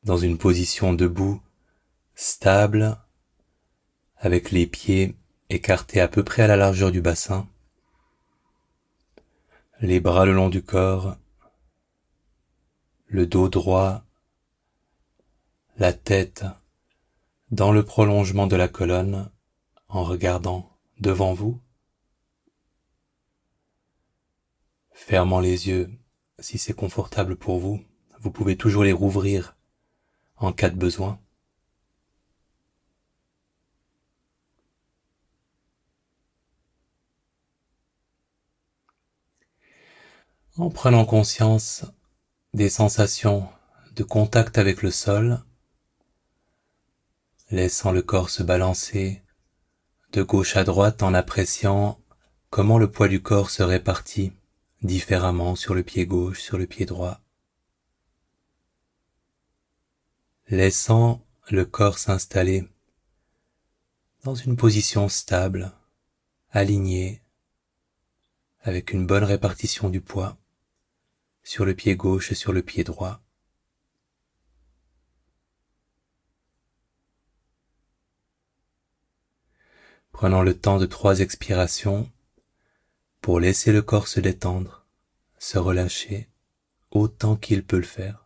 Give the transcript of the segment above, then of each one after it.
dans une position debout, stable, avec les pieds écartés à peu près à la largeur du bassin, les bras le long du corps, le dos droit, la tête dans le prolongement de la colonne en regardant devant vous, fermant les yeux si c'est confortable pour vous. Vous pouvez toujours les rouvrir en cas de besoin. En prenant conscience des sensations de contact avec le sol, laissant le corps se balancer de gauche à droite en appréciant comment le poids du corps se répartit différemment sur le pied gauche, sur le pied droit. Laissant le corps s'installer dans une position stable, alignée, avec une bonne répartition du poids sur le pied gauche et sur le pied droit. Prenant le temps de 3 expirations pour laisser le corps se détendre, se relâcher autant qu'il peut le faire.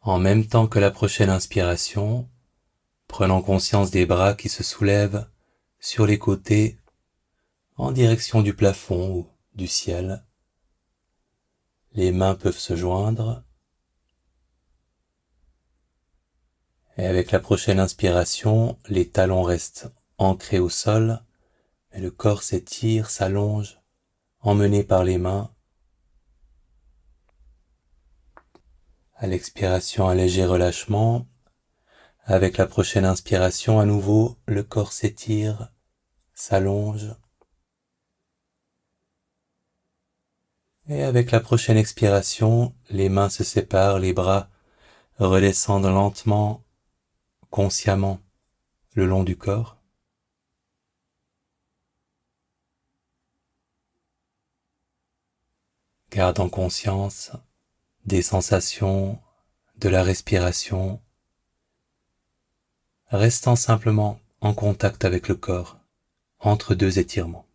En même temps que la prochaine inspiration, prenant conscience des bras qui se soulèvent sur les côtés en direction du plafond ou du ciel. Les mains peuvent se joindre. Et avec la prochaine inspiration, les talons restent ancrés au sol, mais le corps s'étire, s'allonge, emmené par les mains. À l'expiration, un léger relâchement. Avec la prochaine inspiration, à nouveau, le corps s'étire, s'allonge. Et avec la prochaine expiration, les mains se séparent, les bras redescendent lentement, consciemment, le long du corps. Gardant conscience des sensations, de la respiration, restant simplement en contact avec le corps, entre 2 étirements.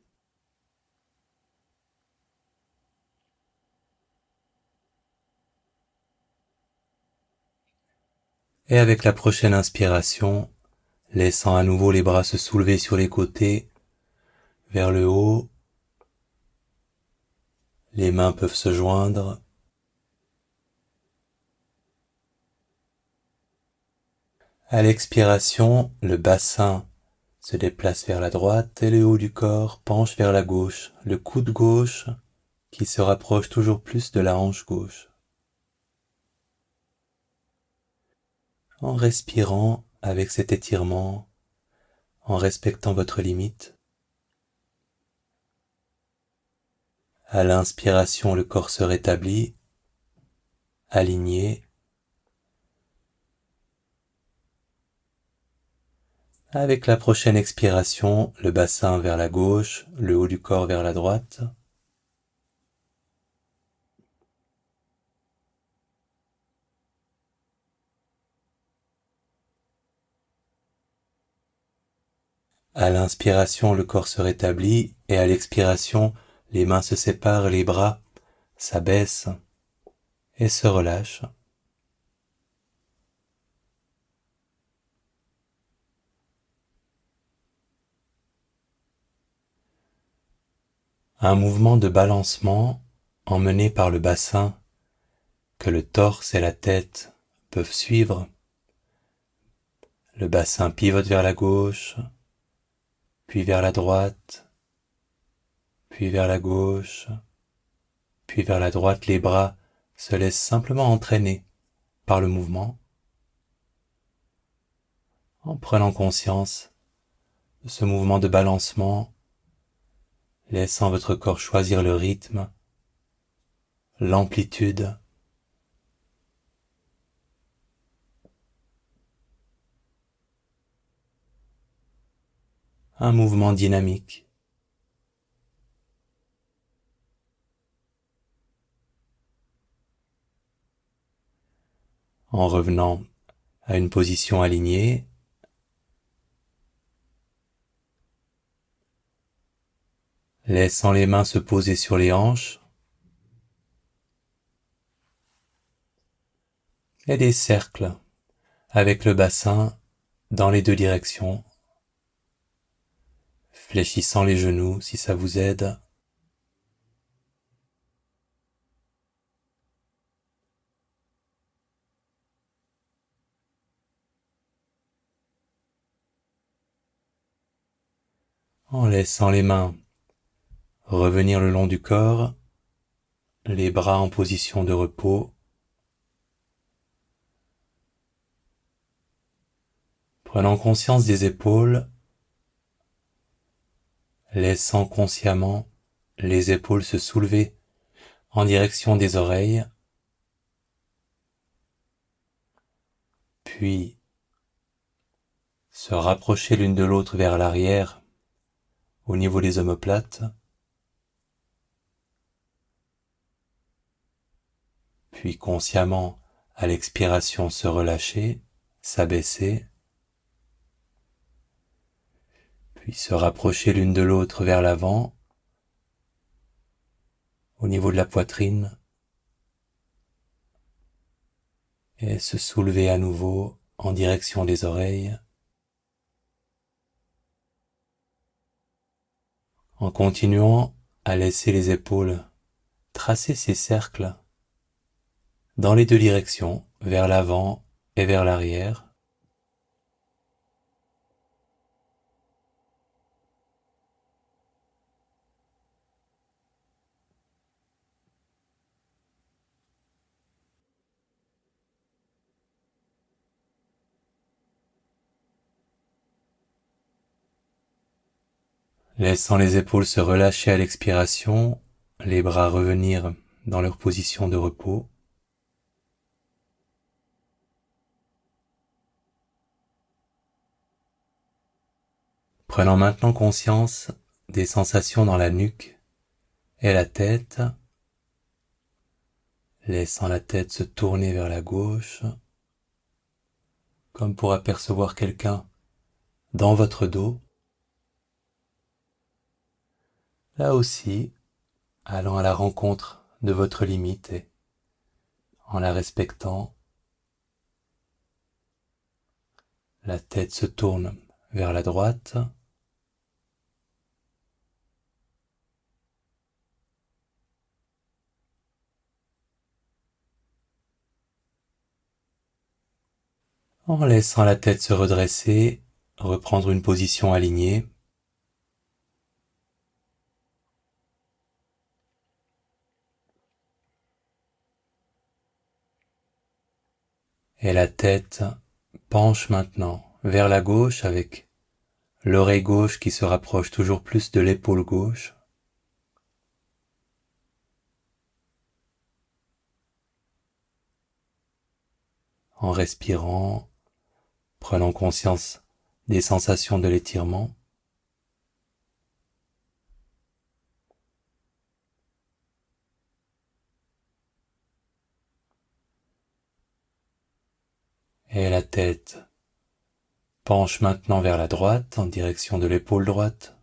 Et avec la prochaine inspiration, laissant à nouveau les bras se soulever sur les côtés, vers le haut, les mains peuvent se joindre. À l'expiration, le bassin se déplace vers la droite et le haut du corps penche vers la gauche, le coude gauche qui se rapproche toujours plus de la hanche gauche. En respirant avec cet étirement, en respectant votre limite. À l'inspiration, le corps se rétablit, aligné. Avec la prochaine expiration, le bassin vers la gauche, le haut du corps vers la droite. À l'inspiration, le corps se rétablit et à l'expiration, les mains se séparent, les bras s'abaissent et se relâchent. Un mouvement de balancement emmené par le bassin que le torse et la tête peuvent suivre. Le bassin pivote vers la gauche, puis vers la droite, puis vers la gauche, puis vers la droite. Les bras se laissent simplement entraîner par le mouvement, en prenant conscience de ce mouvement de balancement, laissant votre corps choisir le rythme, l'amplitude un mouvement dynamique. En revenant à une position alignée, laissant les mains se poser sur les hanches et des cercles avec le bassin dans les deux directions, fléchissant les genoux si ça vous aide. En laissant les mains revenir le long du corps, les bras en position de repos. Prenant conscience des épaules, laissant consciemment les épaules se soulever en direction des oreilles, puis se rapprocher l'une de l'autre vers l'arrière au niveau des omoplates, puis consciemment à l'expiration se relâcher, s'abaisser, puis se rapprocher l'une de l'autre vers l'avant, au niveau de la poitrine, et se soulever à nouveau en direction des oreilles, en continuant à laisser les épaules tracer ces cercles dans les deux directions, vers l'avant et vers l'arrière. Laissant les épaules se relâcher à l'expiration, les bras revenir dans leur position de repos. Prenant maintenant conscience des sensations dans la nuque et la tête, laissant la tête se tourner vers la gauche, comme pour apercevoir quelqu'un dans votre dos. Là aussi, allant à la rencontre de votre limite et en la respectant, la tête se tourne vers la droite, en laissant la tête se redresser, reprendre une position alignée. Et la tête penche maintenant vers la gauche avec l'oreille gauche qui se rapproche toujours plus de l'épaule gauche. En respirant, prenant conscience des sensations de l'étirement. Et la tête penche maintenant vers la droite en direction de l'épaule droite.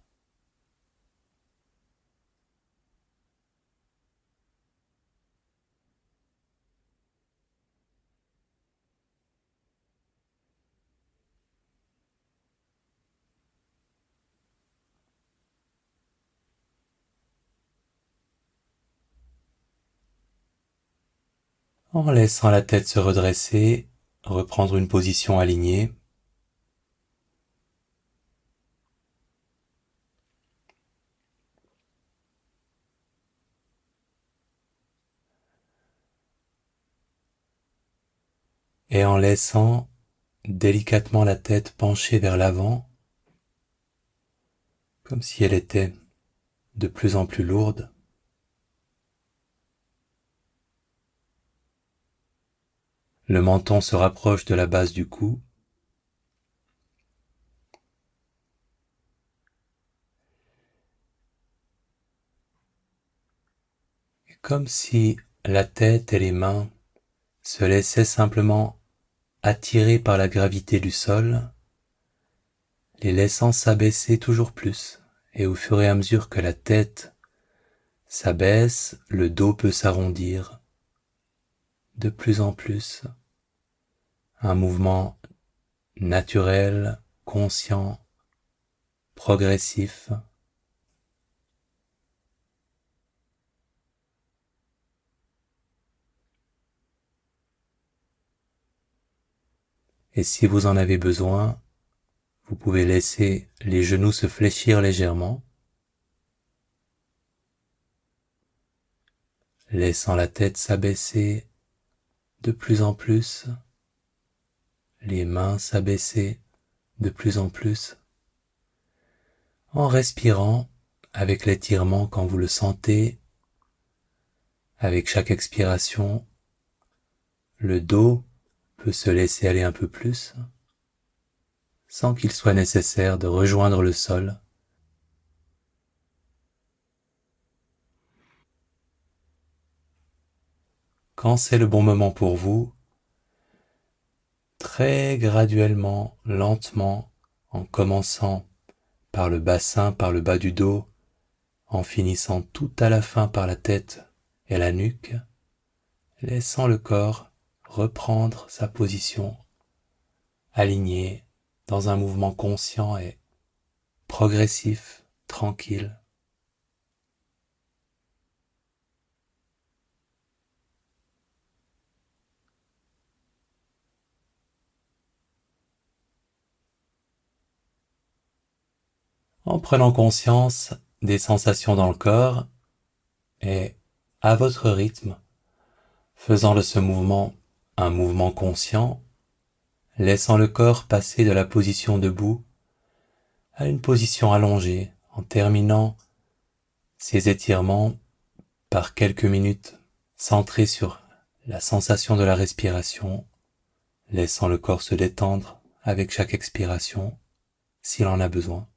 En laissant la tête se redresser, reprendre une position alignée. Et en laissant délicatement la tête pencher vers l'avant, comme si elle était de plus en plus lourde. Le menton se rapproche de la base du cou. comme si la tête et les mains se laissaient simplement attirer par la gravité du sol, les laissant s'abaisser toujours plus, et au fur et à mesure que la tête s'abaisse, le dos peut s'arrondir de plus en plus, un mouvement naturel, conscient, progressif. Et si vous en avez besoin, vous pouvez laisser les genoux se fléchir légèrement, laissant la tête s'abaisser de plus en plus, les mains s'abaisser de plus en plus, en respirant avec l'étirement quand vous le sentez. Avec chaque expiration, le dos peut se laisser aller un peu plus, sans qu'il soit nécessaire de rejoindre le sol. Quand c'est le bon moment pour vous, très graduellement, lentement, en commençant par le bassin, par le bas du dos, en finissant tout à la fin par la tête et la nuque, laissant le corps reprendre sa position alignée dans un mouvement conscient et progressif, tranquille. En prenant conscience des sensations dans le corps et à votre rythme, faisant de ce mouvement un mouvement conscient, laissant le corps passer de la position debout à une position allongée en terminant ces étirements par quelques minutes centrés sur la sensation de la respiration, laissant le corps se détendre avec chaque expiration s'il en a besoin.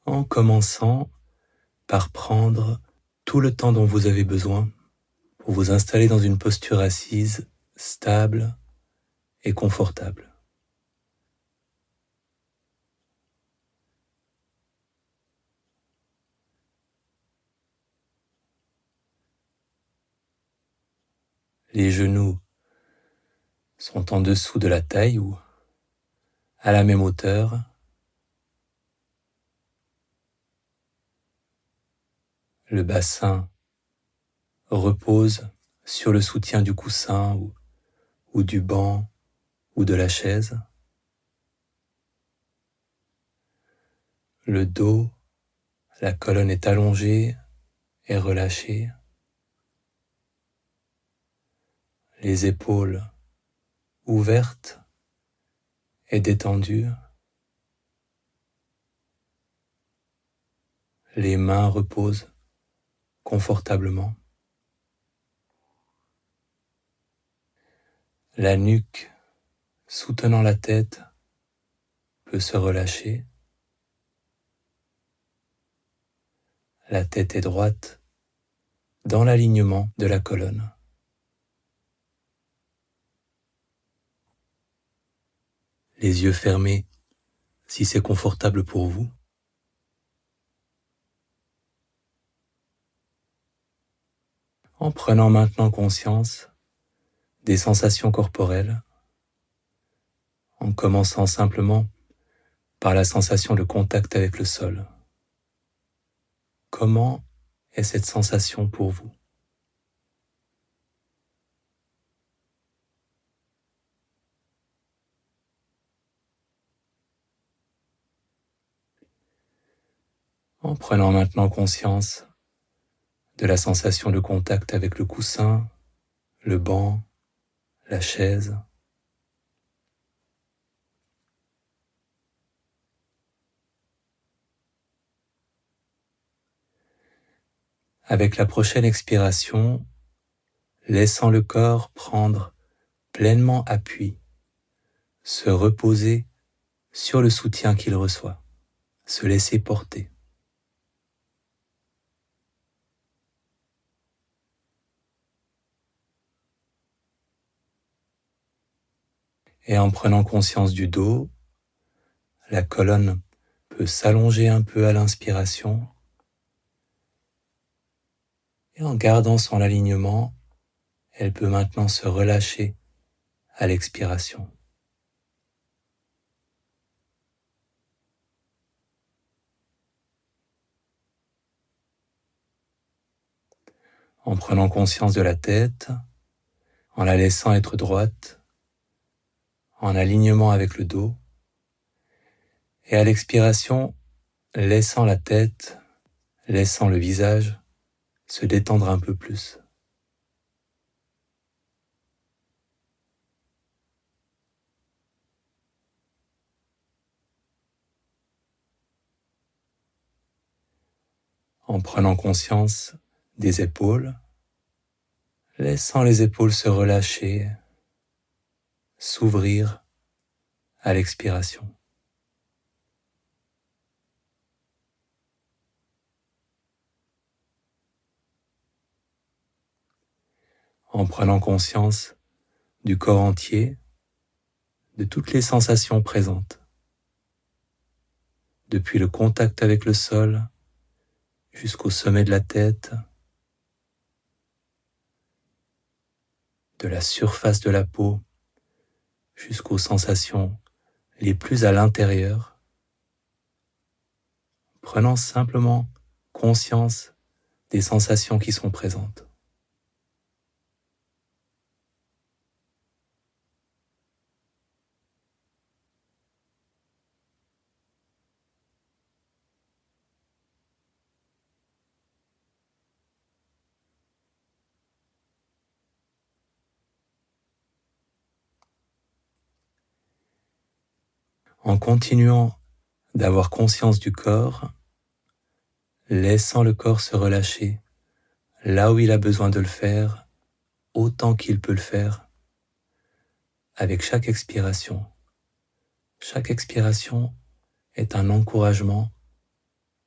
En commençant par prendre tout le temps dont vous avez besoin pour vous installer dans une posture assise, stable et confortable. Les genoux sont en dessous de la taille ou à la même hauteur. Le bassin repose sur le soutien du coussin ou du banc ou de la chaise. Le dos, la colonne est allongée et relâchée. Les épaules ouvertes et détendues. Les mains reposent confortablement. La nuque soutenant la tête peut se relâcher. La tête est droite dans l'alignement de la colonne. Les yeux fermés si c'est confortable pour vous. En prenant maintenant conscience des sensations corporelles, en commençant simplement par la sensation de contact avec le sol. Comment est cette sensation pour vous ? En prenant maintenant conscience de la sensation de contact avec le coussin, le banc, la chaise. Avec la prochaine expiration, laissant le corps prendre pleinement appui, se reposer sur le soutien qu'il reçoit, se laisser porter. Et en prenant conscience du dos, la colonne peut s'allonger un peu à l'inspiration et en gardant son alignement, elle peut maintenant se relâcher à l'expiration. En prenant conscience de la tête, en la laissant être droite, en alignement avec le dos, et à l'expiration, laissant la tête, laissant le visage se détendre un peu plus. En prenant conscience des épaules, laissant les épaules se relâcher, s'ouvrir à l'expiration. En prenant conscience du corps entier, de toutes les sensations présentes, depuis le contact avec le sol jusqu'au sommet de la tête, de la surface de la peau jusqu'aux sensations les plus à l'intérieur, prenant simplement conscience des sensations qui sont présentes. En continuant d'avoir conscience du corps, laissant le corps se relâcher là où il a besoin de le faire, autant qu'il peut le faire, avec chaque expiration. Chaque expiration est un encouragement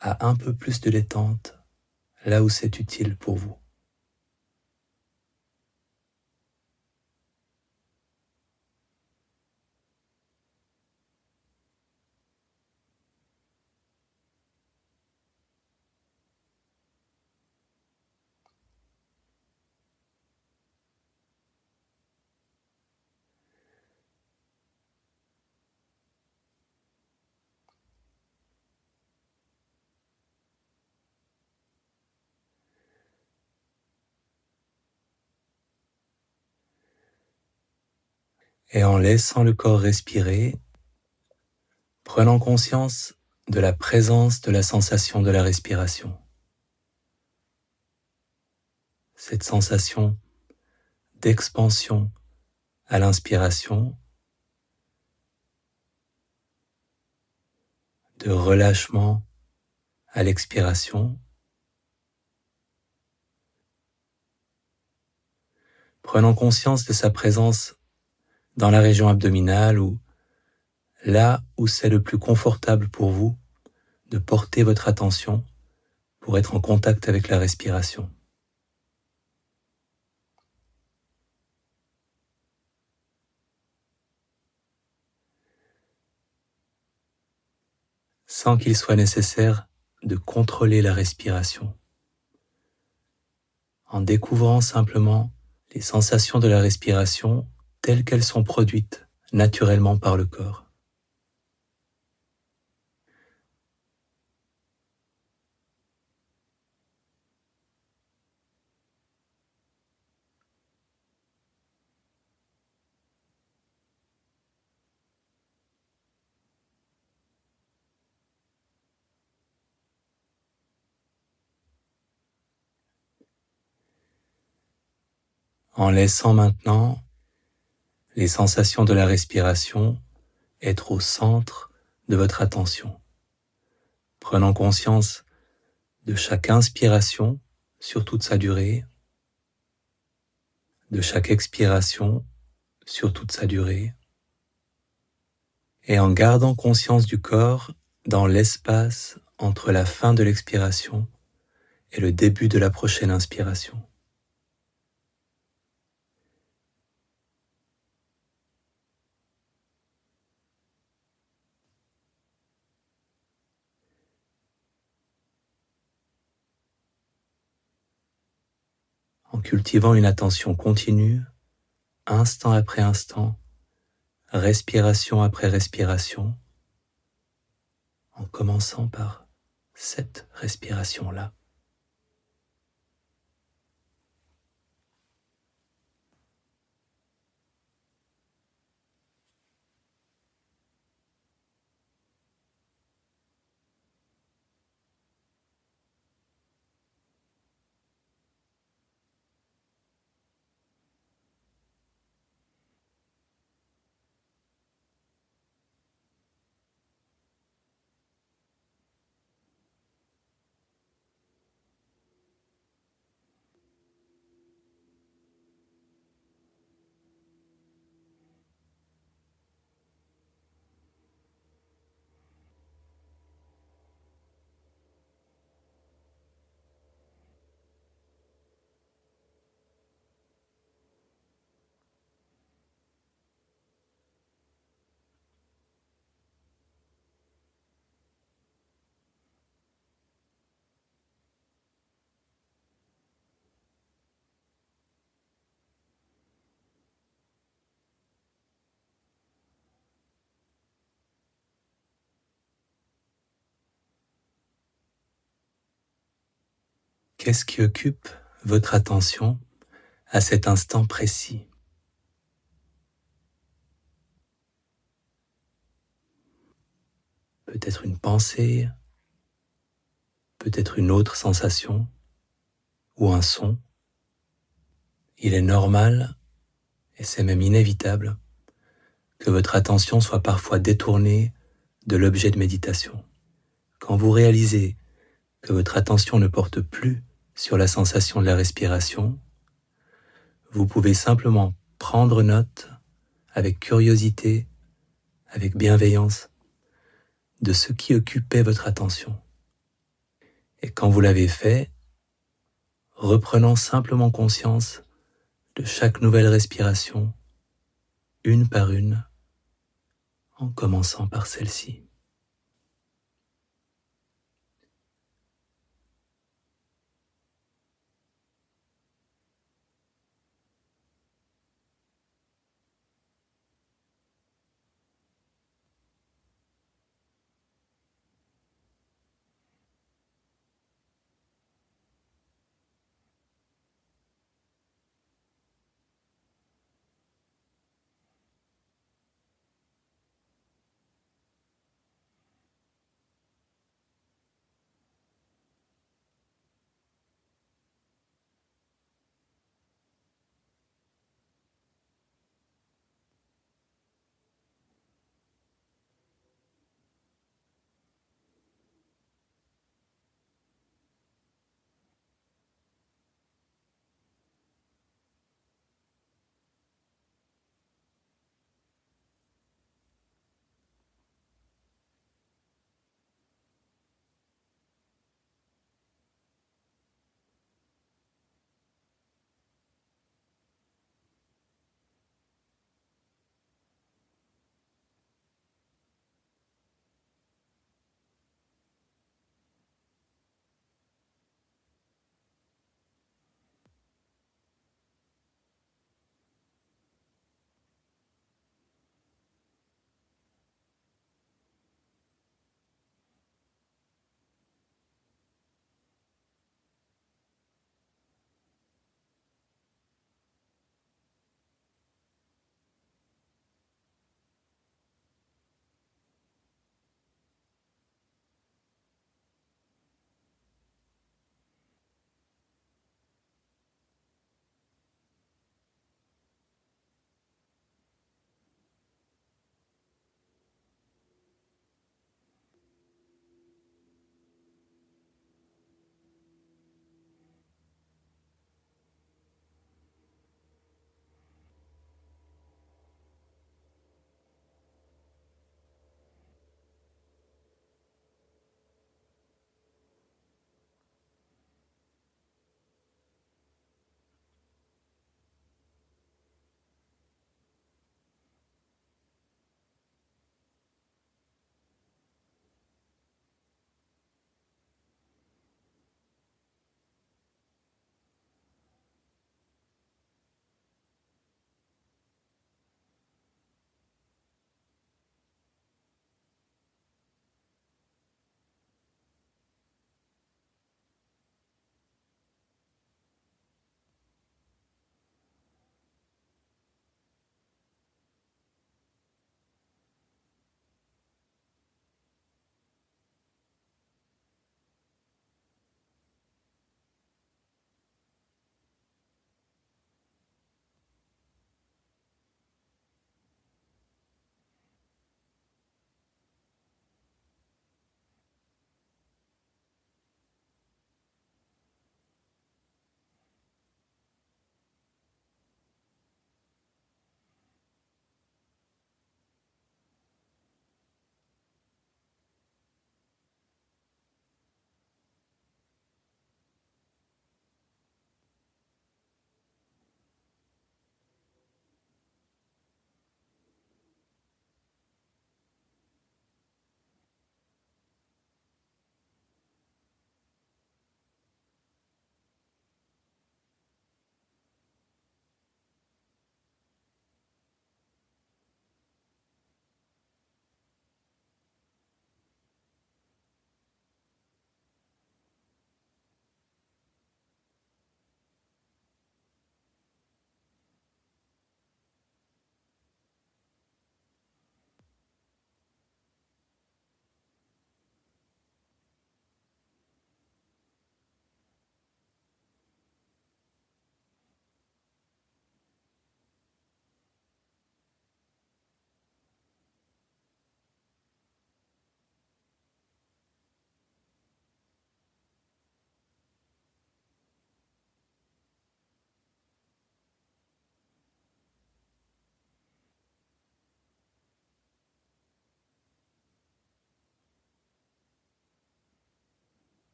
à un peu plus de détente là où c'est utile pour vous. Et en laissant le corps respirer, prenant conscience de la présence de la sensation de la respiration. Cette sensation d'expansion à l'inspiration, de relâchement à l'expiration. Prenant conscience de sa présence dans la région abdominale ou là où c'est le plus confortable pour vous de porter votre attention pour être en contact avec la respiration. Sans qu'il soit nécessaire de contrôler la respiration. En découvrant simplement les sensations de la respiration telles qu'elles sont produites naturellement par le corps. En laissant maintenant les sensations de la respiration être au centre de votre attention. Prenant conscience de chaque inspiration sur toute sa durée, de chaque expiration sur toute sa durée, et en gardant conscience du corps dans l'espace entre la fin de l'expiration et le début de la prochaine inspiration. En cultivant une attention continue, instant après instant, respiration après respiration, en commençant par cette respiration-là. Qu'est-ce qui occupe votre attention à cet instant précis? Peut-être une pensée, peut-être une autre sensation ou un son. Il est normal, et c'est même inévitable, que votre attention soit parfois détournée de l'objet de méditation. Quand vous réalisez que votre attention ne porte plus sur la sensation de la respiration, vous pouvez simplement prendre note avec curiosité, avec bienveillance, de ce qui occupait votre attention. Et quand vous l'avez fait, reprenant simplement conscience de chaque nouvelle respiration, une par une, en commençant par celle-ci.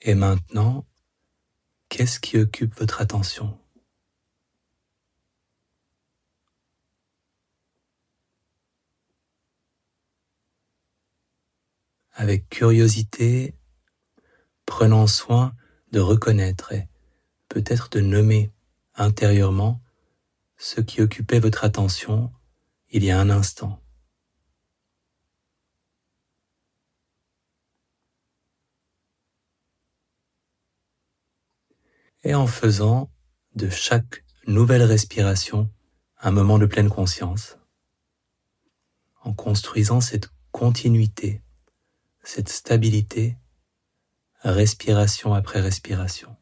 Et maintenant, qu'est-ce qui occupe votre attention ? Avec curiosité, prenant soin de reconnaître et peut-être de nommer intérieurement ce qui occupait votre attention il y a un instant. Et en faisant de chaque nouvelle respiration un moment de pleine conscience, en construisant cette continuité, cette stabilité, respiration après respiration.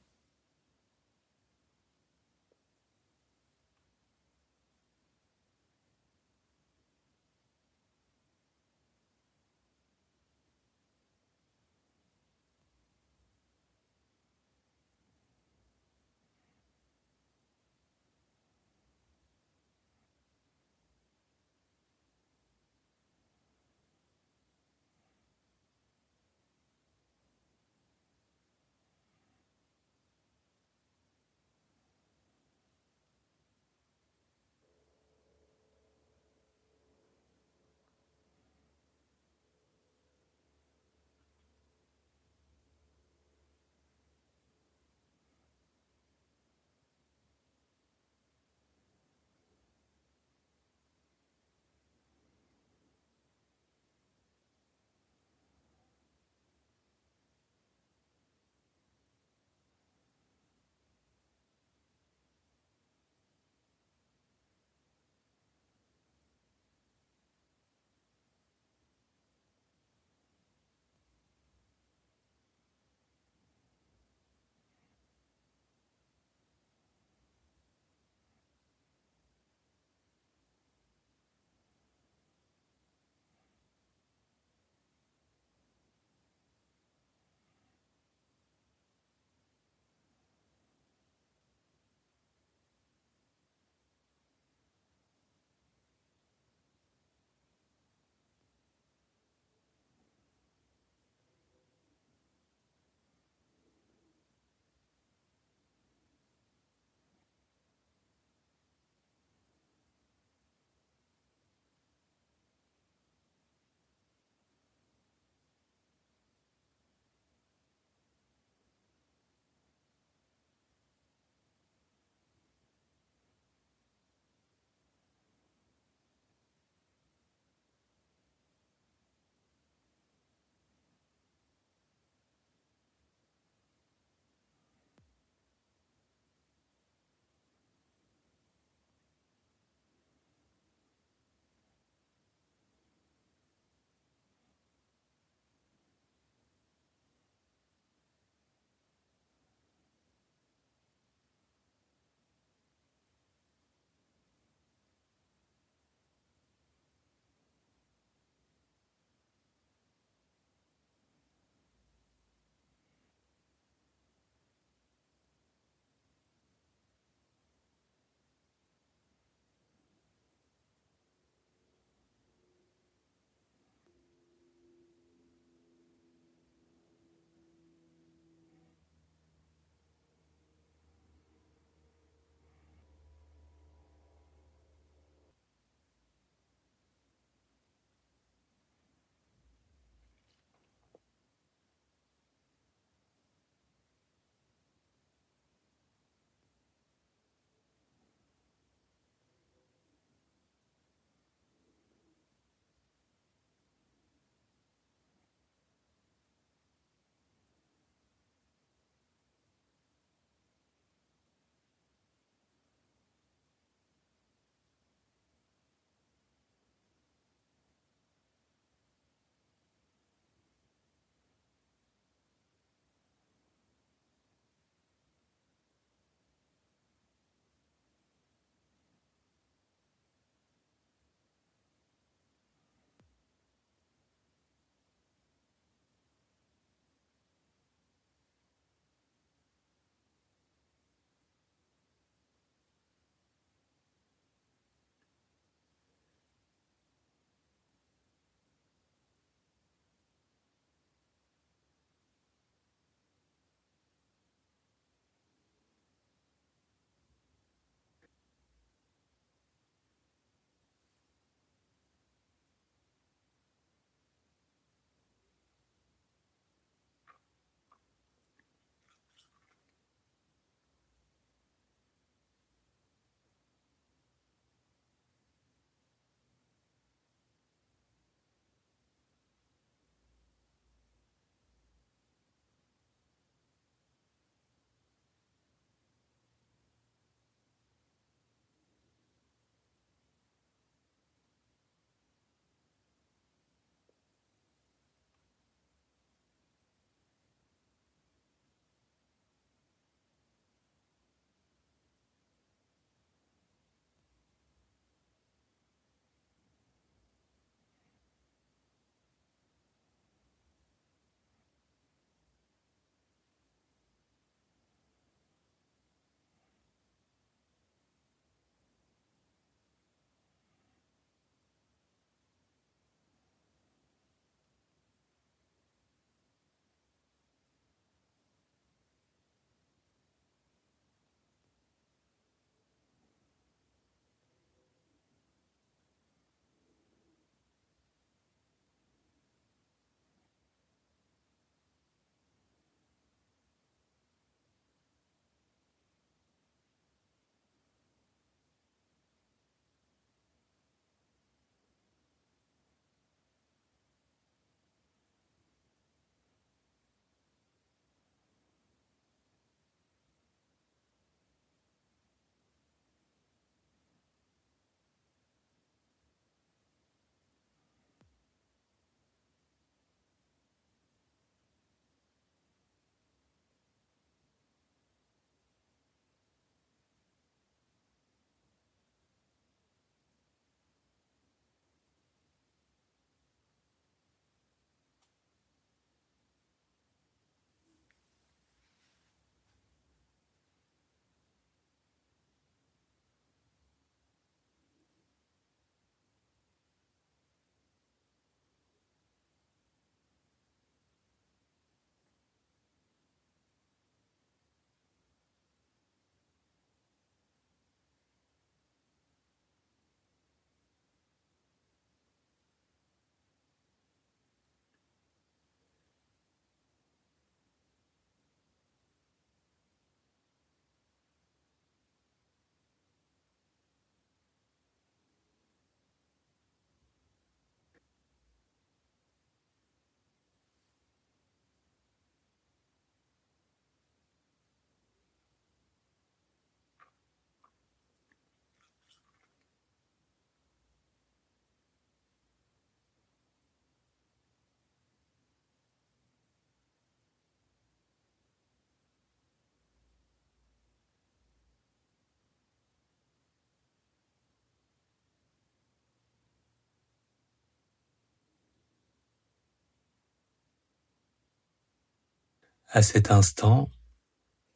À cet instant,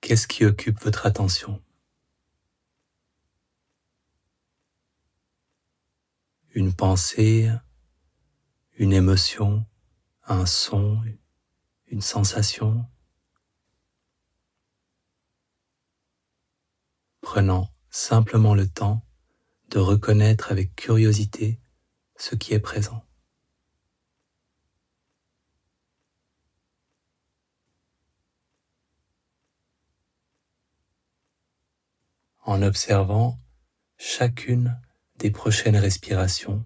qu'est-ce qui occupe votre attention? Une pensée, une émotion, un son, une sensation? Prenant simplement le temps de reconnaître avec curiosité ce qui est présent. En observant chacune des prochaines respirations,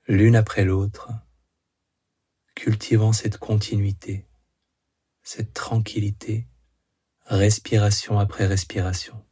l'une après l'autre, cultivant cette continuité, cette tranquillité, respiration après respiration.